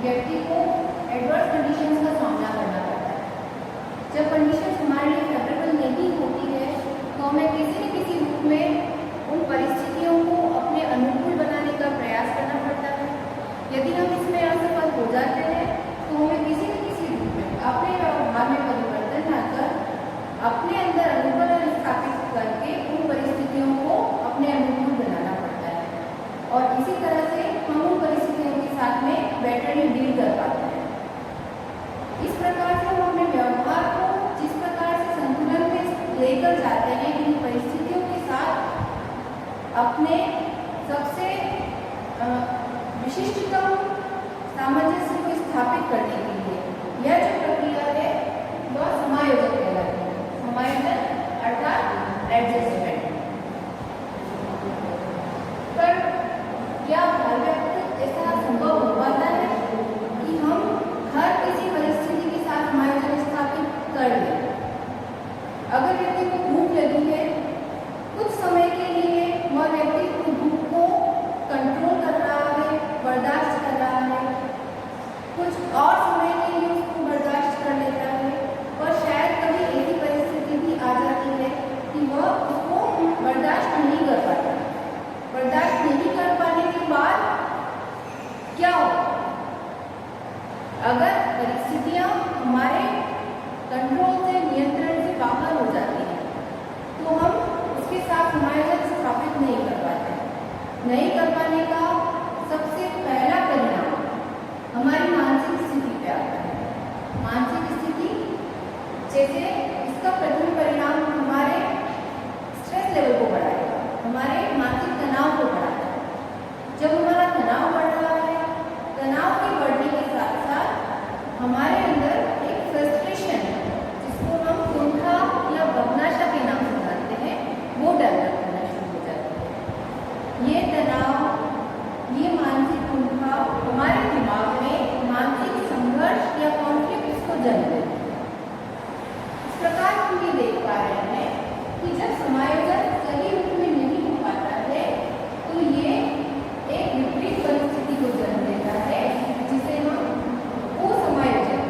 व्यक्ति को adverse conditions का सामना करना पड़ता है। जब कंडीशंस हमारे लिए फेवरेबल नहीं होती है तो हमें किसी न किसी रूप में उन परिस्थितियों को अपने अनुकूल बनाने का प्रयास करना पड़ता है। यदि हम इसमें असफल हो जाते हैं तो हमें किसी न किसी रूप में अपने व्यवहार में परिवर्तन लाकर अपने अंदर अनुकूलन स्थापित करके उन परिस्थितियों को अपने अनुकूल बनाना पड़ता है और इसी तरह से हम उन परिस्थितियों के साथ में बेटरली डील कर पाते हैं। इस प्रकार से हम अपने व्यवहार को जिस प्रकार से संतुलन में लेकर जाते हैं इन परिस्थितियों के साथ अपने सबसे विशिष्टतम सामंजस्य को स्थापित करने के लिए यह जो प्रक्रिया है वह समायोजन कहलाती है। समायोजन अर्थात एडजस्टमेंट। पर क्या हर व्यक्ति ऐसा संभव हो पाता है कि हम हर किसी परिस्थिति के साथ समायोजन स्थापित कर लें? अगर व्यक्ति को भूख लगी है, कुछ समय के लिए वह व्यक्ति उस भूख को कंट्रोल कर रहा है, बर्दाश्त कर रहा है, कुछ और समय के लिए उसको बर्दाश्त कर लेता है, और शायद कभी ऐसी परिस्थिति भी आ जाती है कि वह उसको बर्दाश्त नहीं कर पाता। बर्दाश्त नहीं कर पाने के बाद क्या होगा? अगर परिस्थितियां हमारे कंट्रोल से, नियंत्रण से बाहर हो जाती हैं तो हम उसके साथ समायोजन स्थापित नहीं कर पाते। नहीं कर पाने का सबसे पहला परिणाम हमारी मानसिक स्थिति पे आता है। मानसिक स्थिति जैसे इसका प्रथम परिणाम हमारे स्ट्रेस लेवल को बढ़ाएगा, हमारे मानसिक तनाव को बढ़ाता है। जब हमारा तनाव बढ़ रहा है, तनाव के बढ़ने के साथ साथ हमारे अंदर एक फ्रस्ट्रेशन जिसको हम कुंठा या बदमाशा के नाम से जानते हैं वो डेवलप करना शुरू हो जाती है। ये तनाव, ये मानसिक कुंठा हमारे दिमाग में मानसिक संघर्ष या कॉन्फ्लिक्ट को जन्म देती है। इस प्रकार हम ये देख पा रहे हैं कि जब समायोजन सही रूप में नहीं हो पाता है तो ये एक विपरीत परिस्थिति को जन्म देता है जिसे हम असमायोजन।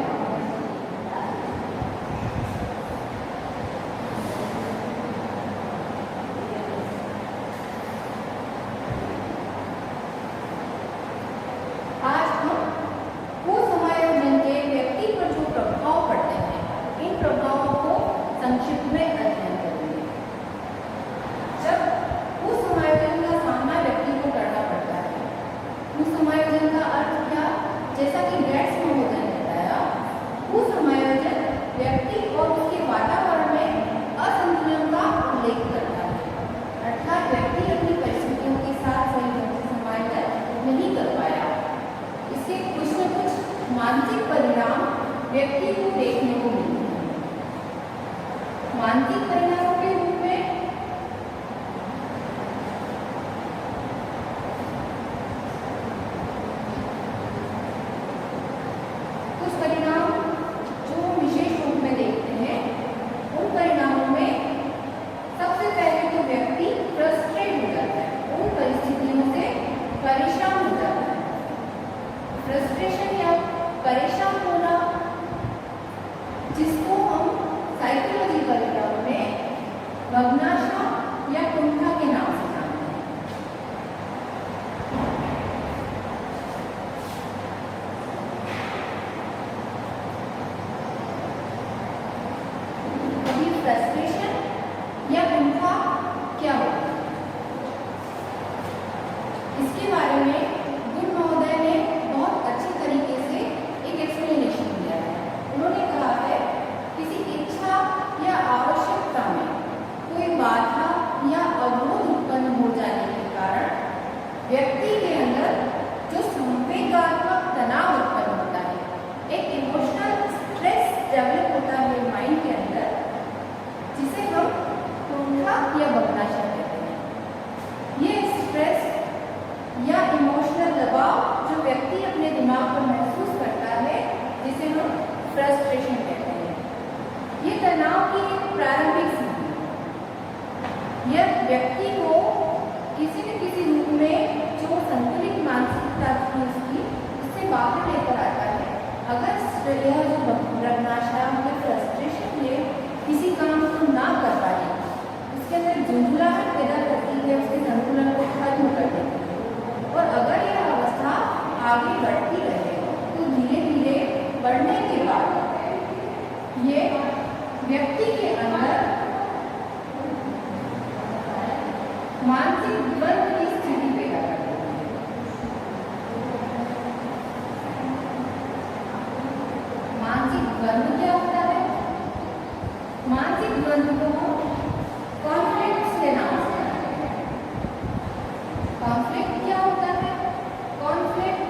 आज हम असमायोजन के व्यक्ति पर जो प्रभाव पड़ते हैं इन प्रभावों को संक्षिप्त में अध्ययन करेंगे। जब असमायोजन का सामना व्यक्ति को करना पड़ता है, असमायोजन का अर्थ क्या? जैसा कि गैट्स महोदय ने बताया, असमायोजन व्यक्ति और उसके वातावरण में असंतुलन का उल्लेख करता है। अर्थात व्यक्ति अपनी परिस्थितियों के साथ सही ढंग से समायोजन नहीं कर पाया। इसके कुछ न कुछ मानसिक परिणाम व्यक्ति को देखने को मिलते हैं। मानसिक परिणामों के रूप में कुछ परिणाम जो हम विशेष रूप में देखते हैं, उन परिणामों में सबसे पहले तो व्यक्ति फ्रस्ट्रेट हो जाता है, उन परिस्थितियों से परेशान हो जाता है। फ्रस्ट्रेशन या परेशान होना जिसको हम साइकोलॉजिकल टर्म में बदमाशा या कुंठा के नाम से जानते हैं। अभी फ्रस्ट्रेशन या कुंठा क्या होता है इसके बारे में गुड महोदय ने बहुत अच्छे तरीके से एक एक्सप्लेनेशन दिया है। उन्होंने कहा है किसी इच्छा या आवश्यकता में कोई बाधा या अवरोध उत्पन्न हो जाने के कारण व्यक्ति के अंदर जो संवेगात्मक तनाव उत्पन्न होता है, एक इमोशनल स्ट्रेस डेवलप होता है माइंड के अंदर, जिसे हम कुंठा या बदमाशा कहते हैं। ये स्ट्रेस या इमोशनल दबाव जो व्यक्ति अपने दिमाग पर महसूस करता है जिसे हम फ्रस्ट्रेशन कहते हैं, ये तनाव की एक प्रारंभिक स्थिति है। यह व्यक्ति को किसी न किसी रूप में जो संतुलित मानसिकता थी उसकी, उससे बाहर लेकर आ अगर यह जो नशा या फ्रस्ट्रेशन है किसी काम को ना कर पाए, उसके अंदर झुंझुलाहट पैदा करती है, उसके संतुलन को खत्म कर देती है। और अगर यह अवस्था आगे बढ़ती रहे तो धीरे धीरे बढ़ने के बाद ये व्यक्ति के अंदर मानसिक द्वंद्व की स्थिति पैदा करती है। मानसिक द्वंद्व क्या होता है? मानसिक द्वंद्व को कॉन्फ्लिक्ट के नाम से जाना जाता है। कॉन्फ्लिक्ट क्या होता है? कॉन्फ्लिक्ट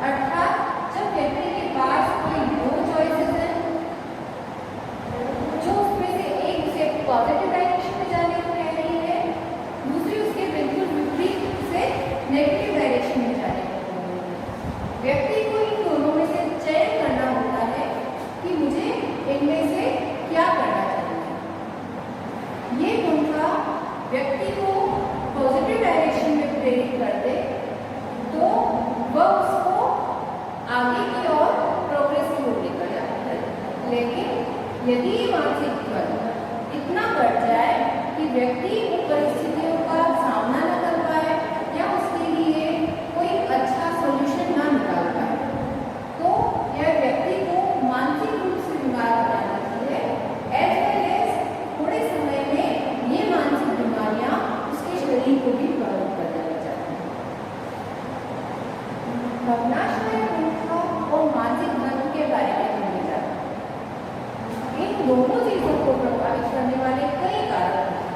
अर्थात जब व्यक्ति के पास कोई दो चॉइसेस हैं, जो उसमें से एक उसे पॉजिटिव डायरेक्शन में जाने को कह रही है, दूसरी उसके बिल्कुल विपरीत से नेगेटिव डायरेक्शन में जाने को कह रही है। व्यक्ति को इन दोनों में से चयन करना होता है कि मुझे इनमें से क्या करना चाहिए। ये भूमिका व्यक्ति को पॉजिटिव डायरेक्शन में प्रेरित कर दे तो वह उसको आगे की ओर प्रोग्रेसिव लेकर जाता है। लेकिन यदि मानसिक द्वंद्व इतना बढ़ जाए कि व्यक्ति उन परिस्थितियों का सामना न कर पाए या उसके लिए कोई अच्छा सॉल्यूशन ना निकाल पाए, तो यह व्यक्ति को मानसिक रूप से बीमार बना देती है। एज वेल एज थोड़े समय में ये मानसिक बीमारियां उसके शरीर को भी प्रभावित करने लग जाती हैं। भावनाशय भूमिका और मानसिक द्वंद्व के बारे में हमने जाना। इन दोनों चीजों को प्रभावित करने वाले कई कारण हैं।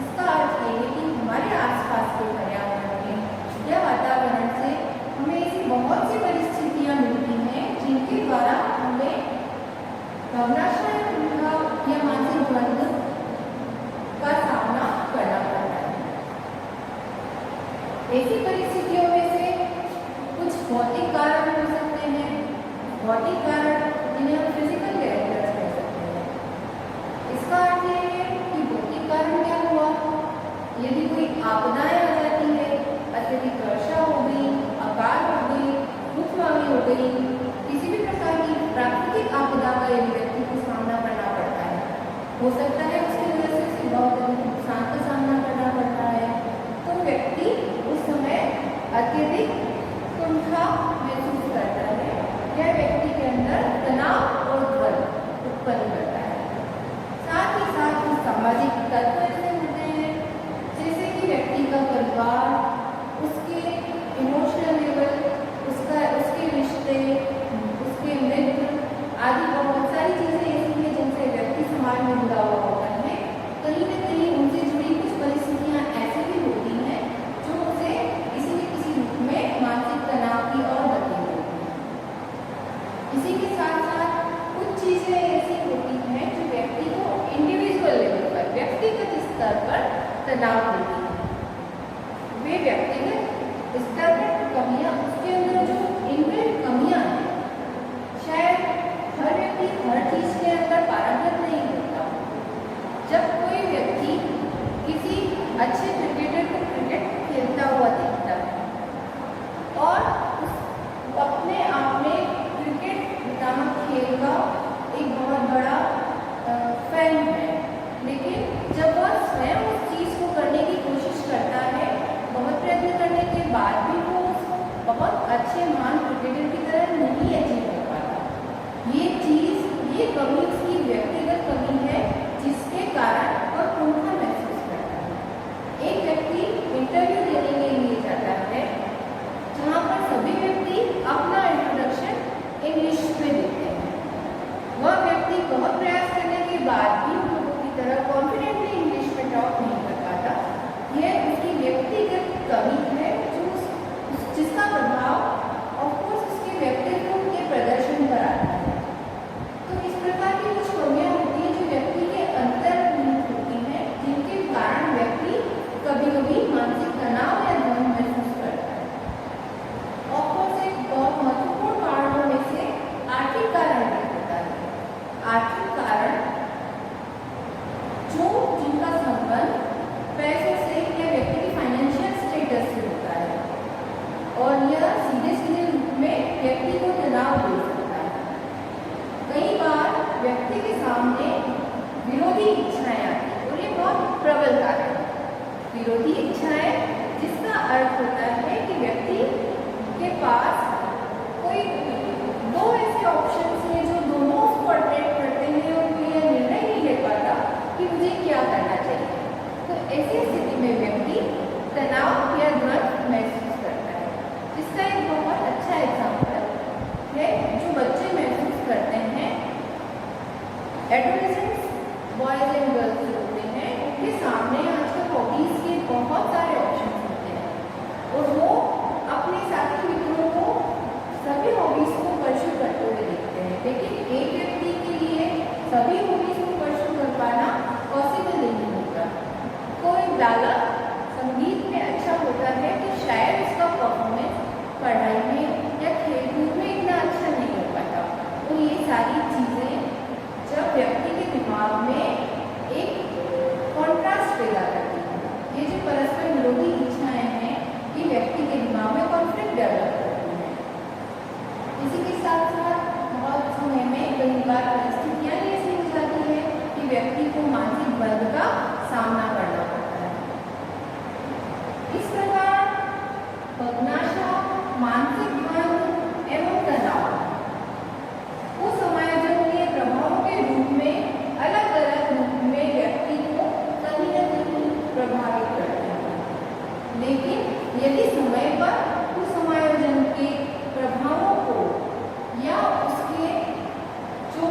इसका अर्थ ये है कि हमारे आसपास के पर्यावरण में या वातावरण से हमें ऐसी बहुत सी परिस्थितियां मिलती हैं जिनके द्वारा हमें भावनाशय भूमिका या मानसिक द्वंद्व का सामना करना पड़ता है। ऐसी परिस्थितियों में से कुछ भौतिक कारण हो सकते हैं, भौतिक कारण जिन्हें हम फिजिकल कैरेक्टर्स कह सकते हैं। इसका अर्थ ये है कि भौतिक कारण क्या हुआ? यदि कोई आपदाएं आ जाती है, अत्यधिक वर्षा हो गई, अकाल हो गई, भूखमरी हो गई, किसी भी प्रकार की प्राकृतिक आपदा का यदि व्यक्ति को सामना करना पड़ता है, हो सकता है उसकी वजह से उसे बहुत अधिक नुकसान का सामना करना पड़ता है, तो व्यक्ति उस समय अत्यधिक कुंठा महसूस करता है। यह व्यक्ति के अंदर तनाव और द्वंद्व उत्पन्न करता है। साथ ही साथ कुछ सामाजिक तत्व ऐसे होते हैं जैसे कि व्यक्ति का परिवार, उसके इमोशनल लेवल, उसके रिश्ते, उसके मित्र आदि बहुत सारी चीजें ऐसी हैं जिनसे व्यक्ति समाज में जुड़ा हुआ होता है। कहीं न कहीं उनसे जुड़ी कुछ परिस्थितियां ऐसी भी होती हैं जो उसे किसी न किसी रूप में मानसिक तनाव की ओर धकेल देती हैं। इसी के साथ साथ कुछ चीजें ऐसी होती हैं जो व्यक्ति को इंडिविजुअल लेवल पर, व्यक्तिगत स्तर पर तनाव देती हैं। वे व्यक्तिगत स्तर पर कमियां, उसके अंदर जो इनबिल्ट कमियां हैं, शायद हर व्यक्ति हर चीज के अंदर पारंगत नहीं होता। जब कोई व्यक्ति किसी अच्छे क्रिकेटर को क्रिकेट खेलता हुआ देखता है और उस अपने आप में क्रिकेट नामक खेल का एक बहुत बड़ा फैन है, लेकिन जब वह स्वयं उस चीज को करने की कोशिश करता है, बहुत प्रयत्न करने के बाद भी वो बहुत अच्छे महान क्रिकेटर की तरह नहीं अचीव कर पाता। ये चीज, ये कमी उसकी व्यक्तिगत कमी है जिसके कारण वह कुंठा महसूस करता है। एक व्यक्ति इंटरव्यू देने के लिए जाता है जहाँ पर सभी व्यक्ति अपना इंट्रोडक्शन इंग्लिश में देते हैं। वह व्यक्ति बहुत प्रयास करने के बाद भी उन लोगों की तरह कॉन्फिडेंटली इंग्लिश में टॉक नहीं कर पाता। यह उसकी व्यक्तिगत कमी है जिसका प्रभाव ऑफकोर्स उसके व्यक्तित्व के प्रदर्शन पर आता है। तो इस प्रकार की कुछ कमियां होती हैं जो व्यक्ति के अंतर्निहित होती हैं, जिनके कारण व्यक्ति कभी कभी मानसिक तनाव या द्वंद्व महसूस करता है। ऑफकोर्स एक बहुत महत्वपूर्ण कारणों में से आर्थिक कारण भी होता है। आर्थिक कारण जिनका संबंध पैसों से या व्यक्ति की फाइनेंशियल स्टेटस से होता है और यह सीधे सीधे रूप में व्यक्ति को तनाव दे सकता है। सामने विरोधी इच्छाएं आती हैं और ये बहुत प्रबल कारण है। विरोधी इच्छाएं जिसका अर्थ होता है कि व्यक्ति के पास कोई दो ऐसे ऑप्शंस हैं जो दोनों उसको अट्रैक्ट करते हैं और वो यह निर्णय नहीं ले पाता कि मुझे क्या करना चाहिए। तो ऐसी स्थिति में व्यक्ति तनाव या द्वंद्व महसूस करता है। इसका एक बहुत अच्छा एग्जाम्पल है जो बच्चे महसूस करते हैं। एडोलेसेंट्स, बॉयज एंड गर्ल्स जो होते हैं, उनके सामने आजकल हॉबीज के बहुत सारे ऑप्शन होते हैं और वो अपने साथी मित्रों को सभी हॉबीज को परस्यू करते हुए देखते हैं, लेकिन एक व्यक्ति के लिए सभी हॉबीज को परस्यू कर पाना पॉसिबल नहीं होता। कोई बालक संगीत में अच्छा होता है तो शायद उसका परफॉर्मेंस पढ़ाई में या खेलकूद में इतना अच्छा नहीं हो पाता। तो ये सारी चीज़ें जब व्यक्ति के दिमाग में एक कॉन्ट्रास्ट पैदा करती है, ये जो परस्पर विरोधी इच्छाएं हैं ये व्यक्ति के दिमाग में कॉन्फ्लिक्ट डेवलप करती हैं। इसी के साथ साथ बहुत समय में कई बार परिस्थितियाँ ऐसी हो जाती है कि व्यक्ति को मानसिक द्वंद का सामना करना पड़ता है। इस प्रकार बदमाशा, मानसिक द्वंद एवं तनाव को समायोजनीय प्रभावों के रूप में अलग अलग रूप में व्यक्ति को कहीं न कहीं प्रभावित करते हैं, लेकिन यदि समय पर उस समायोजन के प्रभावों को या उसके जो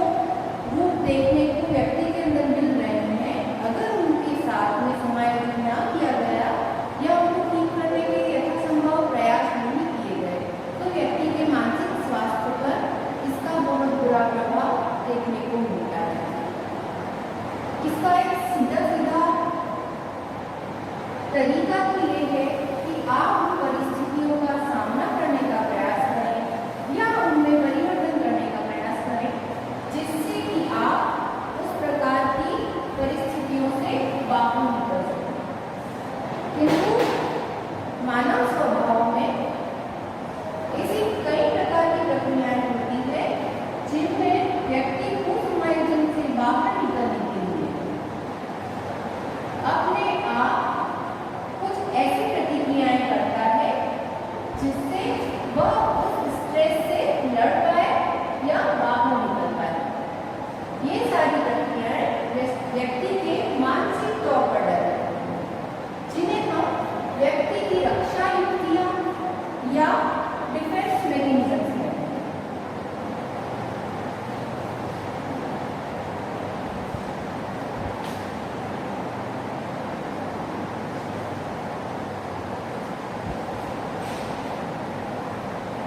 रूप देखने को व्यक्ति के अंदर मिल रहे हैं, अगर उनके साथ में समायोजन न किया गया या उनको ठीक करने के यथासंभव प्रयास नहीं किए गए तो व्यक्ति के मानसिक स्वास्थ्य पर इसका बहुत बुरा प्रभाव देखने को मिलता है। इसका एक सीधा सीधा तरीका तो ये है कि आप उन परिस्थितियों का सामना करने का प्रयास करें या उनमें परिवर्तन करने का प्रयास करें जिससे कि आप उस प्रकार की परिस्थितियों से बाहर निकल सकें। किंतु मानव स्वभाव में ऐसी कई प्रकार की प्रक्रियाएं होती है जिनमें व्यक्ति को समायोजन से बाहर निकलने के लिए अपने आप कुछ ऐसी प्रतिक्रियाएं करता है जिससे वह उस स्ट्रेस से लड़ पाए या बाहर निकल पाए। ये सारी प्रक्रियाएं व्यक्ति के मानसिक तौर पर डर जिन्हें हम व्यक्ति की रक्षा युक्तियां या डिफेंस मैकेनिज्म्स हैं।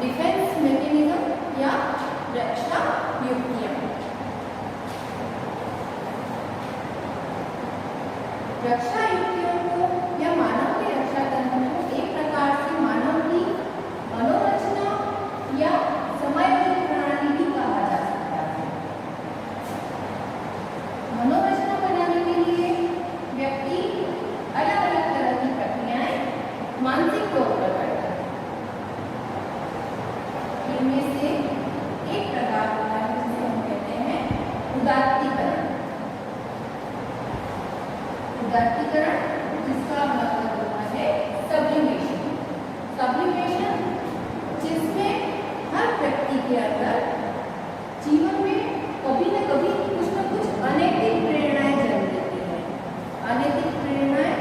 डिफेंस मैकेनिज्म या रक्षा युक्तियां। रक्षा युक्तियों को या मानव के रक्षा तंत्र को एक प्रकार से मानव की मनोरचना या समायोजन प्रणाली भी कहा जा सकता है। मनोरचना बनाने के लिए व्यक्ति अलग अलग तरह की प्रक्रियाएं मानसिक तौर पर करता है। इनमें से एक प्रकार होता है जिसे हम कहते हैं उदात्तीकरण। उदात्तीकरण जिसका मतलब होता है सब्लिमेशन। सब्लिमेशन जिसमें हर व्यक्ति के अंदर जीवन में कभी न कभी कुछ न कुछ अनैतिक प्रेरणाएं जन्म देती हैं। अनैतिक प्रेरणाएं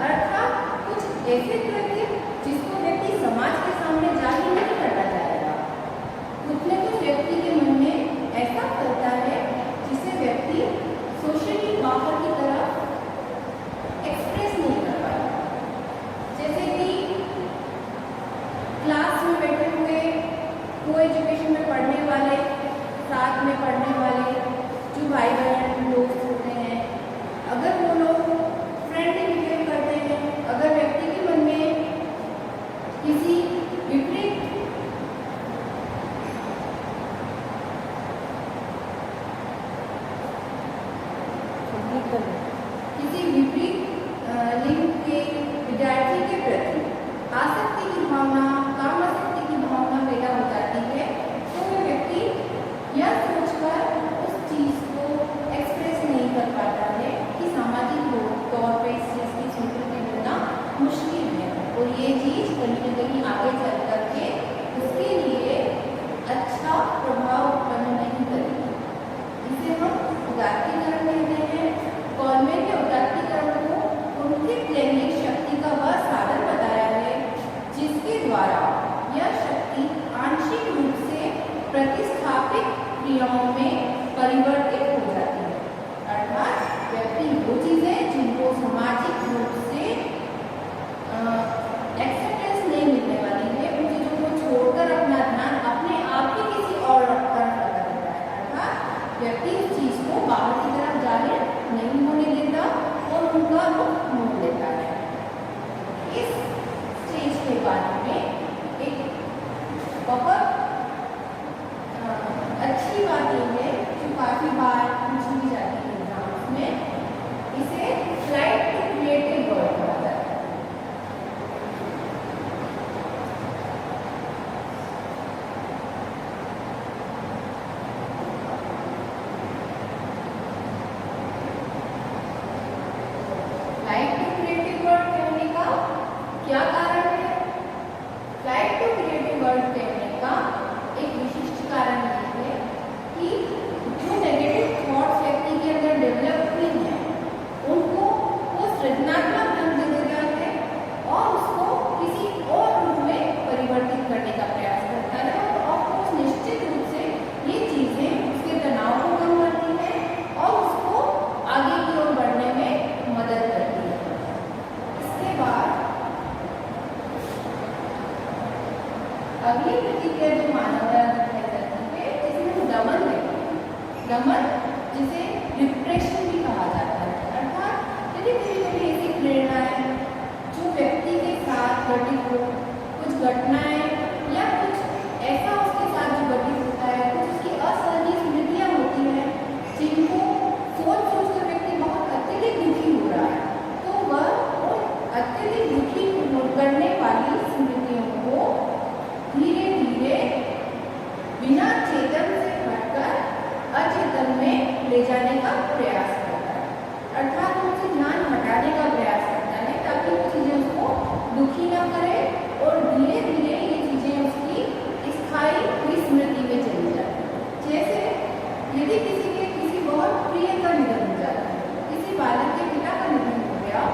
अर्थात कुछ ऐसे कृत्य जिसको व्यक्ति समाज के सामने जाहिर नहीं करना चाहेगा। कुछ न कुछ व्यक्ति के मन में ऐसा करता है जिसे व्यक्ति सोशली बाहर की तरफ एक्सप्रेस नहीं कर पाता। जैसे कि क्लास में बैठे हुए को एजुकेशन में पढ़ने प्रतिस्थापित क्रियाओं में परिवर्तित हो जाती है। अर्थात व्यक्ति वो चीजें जिनको सामाजिक रूप से एक्सेप्टेंस नहीं मिलने वाली है, उन चीजों को छोड़कर अपना ध्यान अपने आप ही किसी और तरफ लगा देता है। अर्थात व्यक्ति उस चीज को बाहर की तरफ जाहिर नहीं होने देता और उनका रुख मोड़ लेता है। इस स्टेज के बारे में एक बहुत अच्छी बात यह है जो काफी बार पूछी भी जाती है एग्जाम्स में, इसे फ्लाइट टू क्रिएटिव वर्ड कहा जाता है। फ्लाइट टू क्रिएटिव वर्ड कहने का क्या कारण है? फ्लाइट टू क्रिएटिव वर्ड कहने का एक विशिष्ट कारण ये है कि जो नेगेटिव थॉट्स व्यक्ति के अंदर डेवलप हुए हैं उनको वो सृजनात्मक ढंग से देता है और उसको किसी और रूप में परिवर्तित करने का प्रयास करता है और ऑफकोर्स निश्चित रूप से ये चीजें उसके तनाव को कम करती हैं और उसको आगे की ओर बढ़ने में मदद करती है। इसके बाद अगली प्रतिक्रिया जो मानव द्वारा दिखाई जाती है जिसमें हम दमन देखते हैं। दमन जिसे रिप्रेशन भी कहा जाता है। अर्थात यदि कभी ऐसी प्रेरणाएं जो व्यक्ति के साथ घटित हो, कुछ घटनाएं या कुछ ऐसा उसके साथ जो घटित होता है, कुछ उसकी असहनीय स्मृतियां होती हैं जिनको सोच सोच कर व्यक्ति बहुत अत्यधिक दुखी हो रहा है, तो वह उन अत्यधिक दुखी करने वाली स्मृतियों को धीरे धीरे बिना चेतन से हटकर अचेतन में ले जाने का प्रयास करता है। अर्थात उनसे ध्यान हटाने का प्रयास करता है ताकि वो चीजें उसको दुखी ना करे और धीरे धीरे ये चीजें उसकी स्थायी हुई स्मृति में चली जाती है। जैसे यदि किसी बहुत प्रिय का निधन हो जाता है, किसी बालक के पिता का निधन हो गया,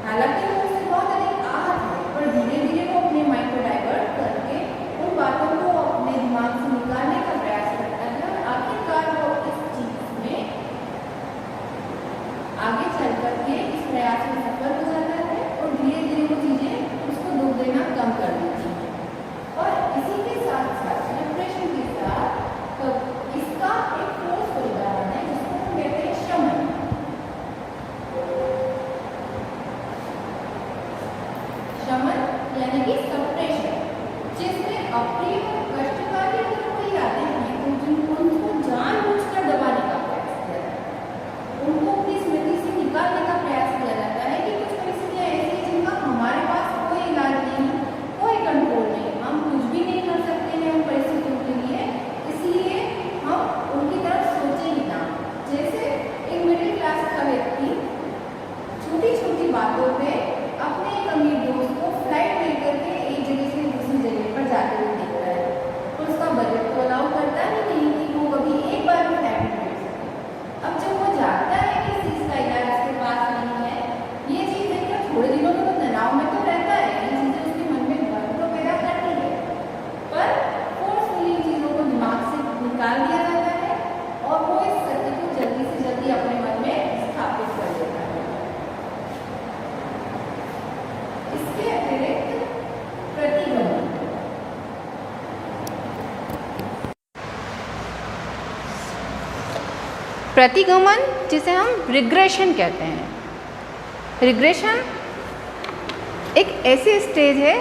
हालांकि वो उससे बहुत अधिक आहत है पर धीरे धीरे वो अपने माइंड को डाइवर्ट करके उन बातों को अपने दिमाग से निकालने का प्रयास करता है और आखिरकार वो इस चीज में आगे चल करके इस प्रयास में सफल हो जाता है और धीरे धीरे वो चीजें उसको दुख देना कम कर देती है। और इसी के साथ साथ डिप्रेशन के साथ तो इसका एक ठोस उदाहरण है जिसको हम कहते हैं शमन। शमन यानी कि सप्रेशन, जिसमें अप्रिय कष्टकारी अगर कोई यादें हैं तो उनको जानबूझकर दबाने का प्रयास किया जाता है, उनको अपनी स्मृति से निकालने का प्रयास किया जाता है कि कुछ परिस्थितियाँ ऐसी हैं जिनका हमारे पास कोई इलाज नहीं, कोई कंट्रोल नहीं, हम कुछ भी नहीं कर सकते हैं उन परिस्थितियों के लिए, इसलिए हम उनकी तरफ सोचे ही ना। जैसे एक मिडिल क्लास का व्यक्ति छोटी छोटी बातों पे अपने एक अमीर दोस्त को फ्लाइट लेकर के एक जगह से दूसरी जगह पर जाते हुए देखता है तो उसका बजट तो अलाउ करता ही नहीं कि वो कभी एक बार में फ्लाइट में बैठ सके। अब जब वो जानता है कि इस चीज़ का इलाज उसके पास नहीं है, ये चीज़ देखकर थोड़े दिनों में वो तनाव में तो रहता है, ये चीज़ें उसके मन में डर तो पैदा करती है, पर फोर्सफुली इन चीज़ों को दिमाग से निकाल दिया जाता है और वो इस सत्य को जल्दी से जल्दी अपने मन में स्थापित कर देता है। इसके अतिरिक्त प्रतिगमन, प्रतिगमन जिसे हम रिग्रेशन कहते हैं। रिग्रेशन एक ऐसी स्टेज है,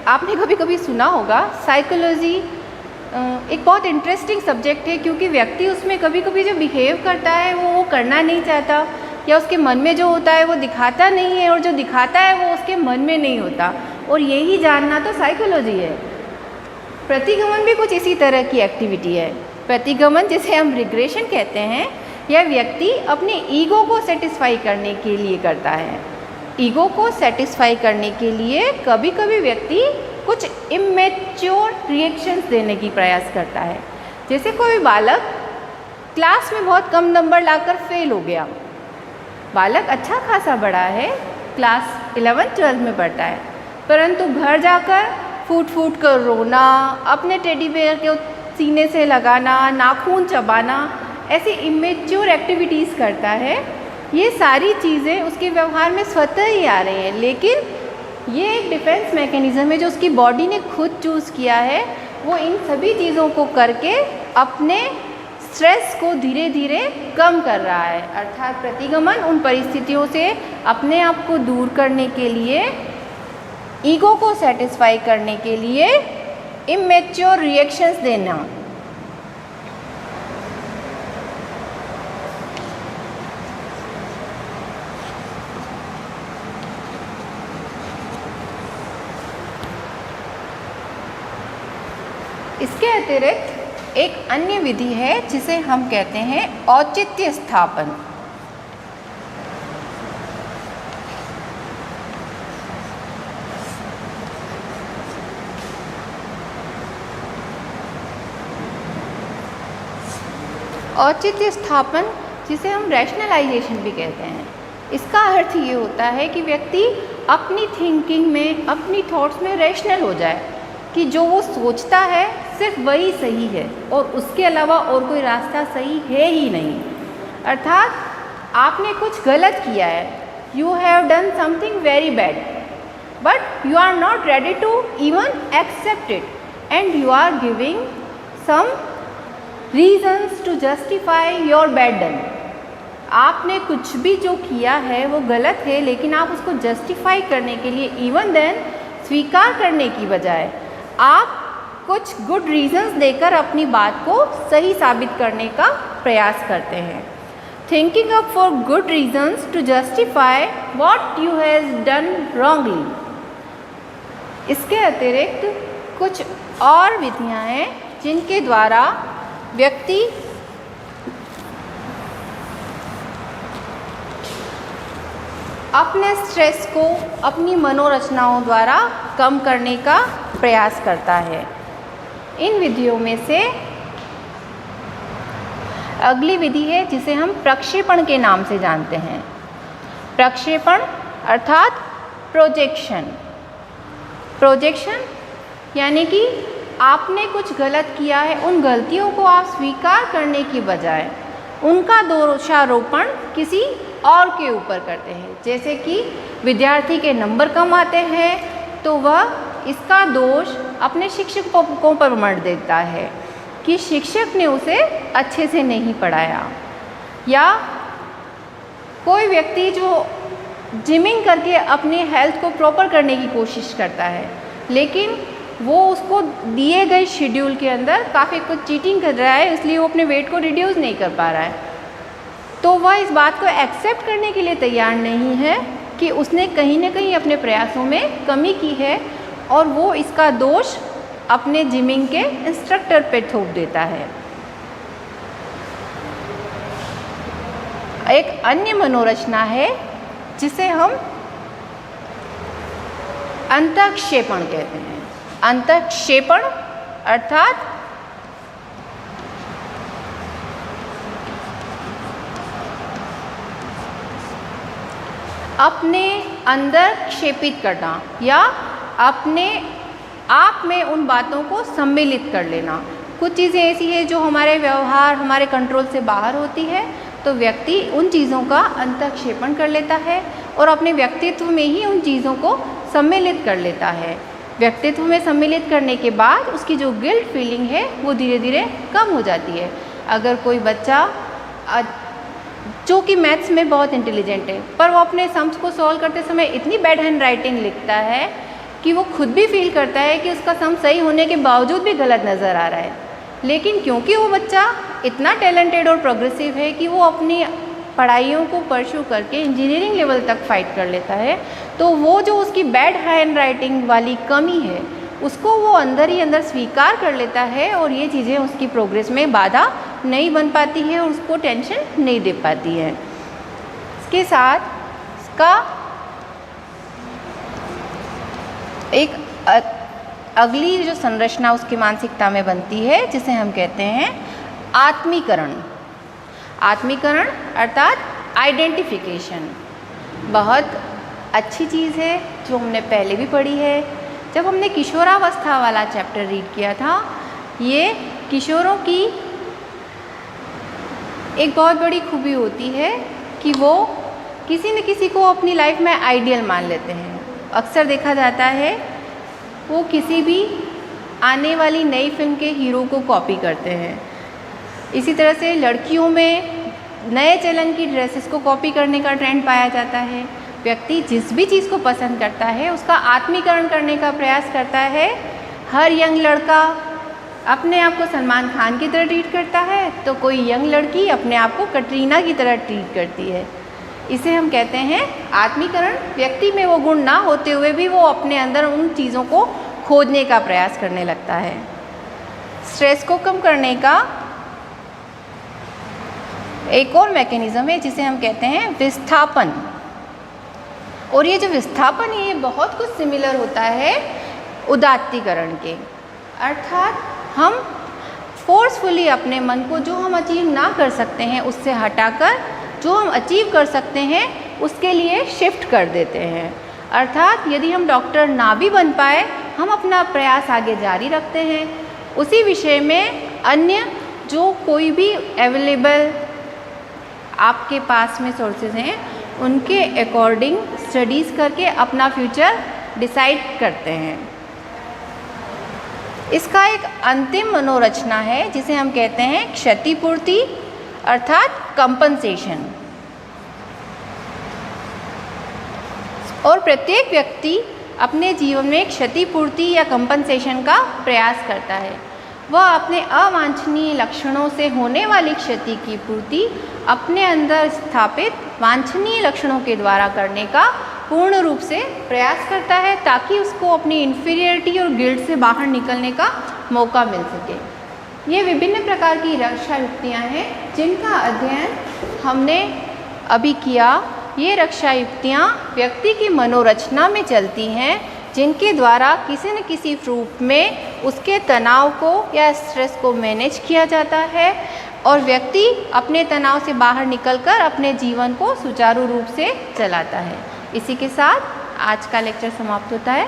आपने कभी कभी सुना होगा, साइकोलॉजी एक बहुत इंटरेस्टिंग सब्जेक्ट है क्योंकि व्यक्ति उसमें कभी कभी जो बिहेव करता है वो करना नहीं चाहता या उसके मन में जो होता है वो दिखाता नहीं है और जो दिखाता है वो उसके मन में नहीं होता, और यही जानना तो साइकोलॉजी है। प्रतिगमन भी कुछ इसी तरह की एक्टिविटी है। प्रतिगमन जिसे हम रिग्रेशन कहते हैं, यह व्यक्ति अपने ईगो को सेटिस्फाई करने के लिए करता है। ईगो को सेटिस्फाई करने के लिए कभी कभी व्यक्ति कुछ इमेच्योर रिएक्शंस देने की प्रयास करता है। जैसे कोई बालक क्लास में बहुत कम नंबर लाकर फेल हो गया, बालक अच्छा खासा बड़ा है, क्लास 11-12 में पढ़ता है, परंतु घर जाकर फूट फूट कर रोना, अपने टेडी बेयर के सीने से लगाना, नाखून चबाना, ऐसी इमेच्योर एक्टिविटीज़ करता है। ये सारी चीज़ें उसके व्यवहार में स्वतः ही आ रही हैं, लेकिन ये एक डिफेंस मैकेनिज़्म है जो उसकी बॉडी ने खुद चूज़ किया है। वो इन सभी चीज़ों को करके अपने स्ट्रेस को धीरे धीरे कम कर रहा है, अर्थात प्रतिगमन उन परिस्थितियों से अपने आप को दूर करने के लिए, ईगो को सेटिस्फाई करने के लिए इमेच्योर रिएक्शंस देना। इसके अतिरिक्त एक अन्य विधि है जिसे हम कहते हैं औचित्य स्थापन। औचित्य स्थापन, जिसे हम रैशनलाइजेशन भी कहते हैं, इसका अर्थ ये होता है कि व्यक्ति अपनी थिंकिंग में, अपनी थॉट्स में रैशनल हो जाए कि जो वो सोचता है सिर्फ वही सही है और उसके अलावा और कोई रास्ता सही है ही नहीं। अर्थात आपने कुछ गलत किया है, you have done something very bad, but you are not ready to even accept it and you are giving some reasons to justify your bad done. आपने कुछ भी जो किया है वो गलत है, लेकिन आप उसको जस्टिफाई करने के लिए, इवन देन स्वीकार करने की बजाय, आप कुछ गुड रीजंस देकर अपनी बात को सही साबित करने का प्रयास करते हैं। Thinking up for good reasons to justify what you has done wrongly. इसके अतिरिक्त कुछ और विधियां हैं जिनके द्वारा व्यक्ति अपने स्ट्रेस को अपनी मनोरचनाओं द्वारा कम करने का प्रयास करता है। इन विधियों में से अगली विधि है जिसे हम प्रक्षेपण के नाम से जानते हैं। प्रक्षेपण अर्थात प्रोजेक्शन। प्रोजेक्शन यानी कि आपने कुछ गलत किया है, उन गलतियों को आप स्वीकार करने की बजाय उनका दोषारोपण किसी और के ऊपर करते हैं। जैसे कि विद्यार्थी के नंबर कम आते हैं तो वह इसका दोष अपने शिक्षकों पर मढ़ देता है कि शिक्षक ने उसे अच्छे से नहीं पढ़ाया। या कोई व्यक्ति जो जिमिंग करके अपनी हेल्थ को प्रॉपर करने की कोशिश करता है, लेकिन वो उसको दिए गए शेड्यूल के अंदर काफ़ी कुछ चीटिंग कर रहा है, इसलिए वो अपने वेट को रिड्यूस नहीं कर पा रहा है, तो वह इस बात को एक्सेप्ट करने के लिए तैयार नहीं है कि उसने कहीं ना कहीं अपने प्रयासों में कमी की है, और वो इसका दोष अपने जिमिंग के इंस्ट्रक्टर पे थोप देता है। एक अन्य मनोरचना है जिसे हम अंतःक्षेपण कहते हैं। अंतःक्षेपण अर्थात अपने अंदर क्षेपित करना या अपने आप में उन बातों को सम्मिलित कर लेना। कुछ चीज़ें ऐसी है जो हमारे व्यवहार, हमारे कंट्रोल से बाहर होती है, तो व्यक्ति उन चीज़ों का अंतःक्षेपण कर लेता है और अपने व्यक्तित्व में ही उन चीज़ों को सम्मिलित कर लेता है। व्यक्तित्व में सम्मिलित करने के बाद उसकी जो गिल्ट फीलिंग है वो धीरे धीरे कम हो जाती है। अगर कोई बच्चा जो कि मैथ्स में बहुत इंटेलिजेंट है, पर वो अपने सम्स को सॉल्व करते समय इतनी बैड हैंड राइटिंग लिखता है कि वो खुद भी फील करता है कि उसका सम सही होने के बावजूद भी गलत नज़र आ रहा है, लेकिन क्योंकि वो बच्चा इतना टैलेंटेड और प्रोग्रेसिव है कि वो अपनी पढ़ाइयों को परस्यू करके इंजीनियरिंग लेवल तक फाइट कर लेता है, तो वो जो उसकी बैड हैंड राइटिंग वाली कमी है उसको वो अंदर ही अंदर स्वीकार कर लेता है, और ये चीज़ें उसकी प्रोग्रेस में बाधा नहीं बन पाती है और उसको टेंशन नहीं दे पाती है। इसके साथ इसका एक अगली जो संरचना उसकी मानसिकता में बनती है जिसे हम कहते हैं आत्मीकरण। आत्मीकरण अर्थात आइडेंटिफिकेशन बहुत अच्छी चीज़ है जो हमने पहले भी पढ़ी है। जब हमने किशोरावस्था वाला चैप्टर रीड किया था, ये किशोरों की एक बहुत बड़ी खूबी होती है कि वो किसी न किसी को अपनी लाइफ में आइडियल मान लेते हैं। अक्सर देखा जाता है वो किसी भी आने वाली नई फिल्म के हीरो को कॉपी करते हैं। इसी तरह से लड़कियों में नए चलन की ड्रेसेस को कॉपी करने का ट्रेंड पाया जाता है। व्यक्ति जिस भी चीज़ को पसंद करता है उसका आत्मीकरण करने का प्रयास करता है। हर यंग लड़का अपने आप को सलमान खान की तरह ट्रीट करता है तो कोई यंग लड़की अपने आप को कटरीना की तरह ट्रीट करती है। इसे हम कहते हैं आत्मीकरण। व्यक्ति में वो गुण ना होते हुए भी वो अपने अंदर उन चीज़ों को खोजने का प्रयास करने लगता है। स्ट्रेस को कम करने का एक और मैकेनिज़्म है जिसे हम कहते हैं विस्थापन। और ये जो विस्थापन है ये बहुत कुछ सिमिलर होता है उदात्तीकरण के। अर्थात हम फोर्सफुली अपने मन को जो हम अचीव ना कर सकते हैं उससे हटाकर जो हम अचीव कर सकते हैं उसके लिए शिफ्ट कर देते हैं। अर्थात यदि हम डॉक्टर ना भी बन पाए हम अपना प्रयास आगे जारी रखते हैं। उसी विषय में अन्य जो कोई भी अवेलेबल आपके पास में सोर्सेज हैं उनके अकॉर्डिंग स्टडीज़ करके अपना फ्यूचर डिसाइड करते हैं। इसका एक अंतिम मनोरचना है जिसे हम कहते हैं क्षतिपूर्ति अर्थात कंपनसेशन। और प्रत्येक व्यक्ति अपने जीवन में क्षतिपूर्ति या कंपनसेशन का प्रयास करता है। वह अपने अवांछनीय लक्षणों से होने वाली क्षति की पूर्ति अपने अंदर स्थापित वांछनीय लक्षणों के द्वारा करने का पूर्ण रूप से प्रयास करता है ताकि उसको अपनी इन्फीरियरिटी और गिल्ट से बाहर निकलने का मौका मिल सके। ये विभिन्न प्रकार की रक्षा युक्तियाँ हैं जिनका अध्ययन हमने अभी किया। ये रक्षा युक्तियाँ व्यक्ति की मनोरचना में चलती हैं जिनके द्वारा किसी न किसी रूप में उसके तनाव को या स्ट्रेस को मैनेज किया जाता है और व्यक्ति अपने तनाव से बाहर निकलकर अपने जीवन को सुचारू रूप से चलाता है। इसी के साथ आज का लेक्चर समाप्त होता है।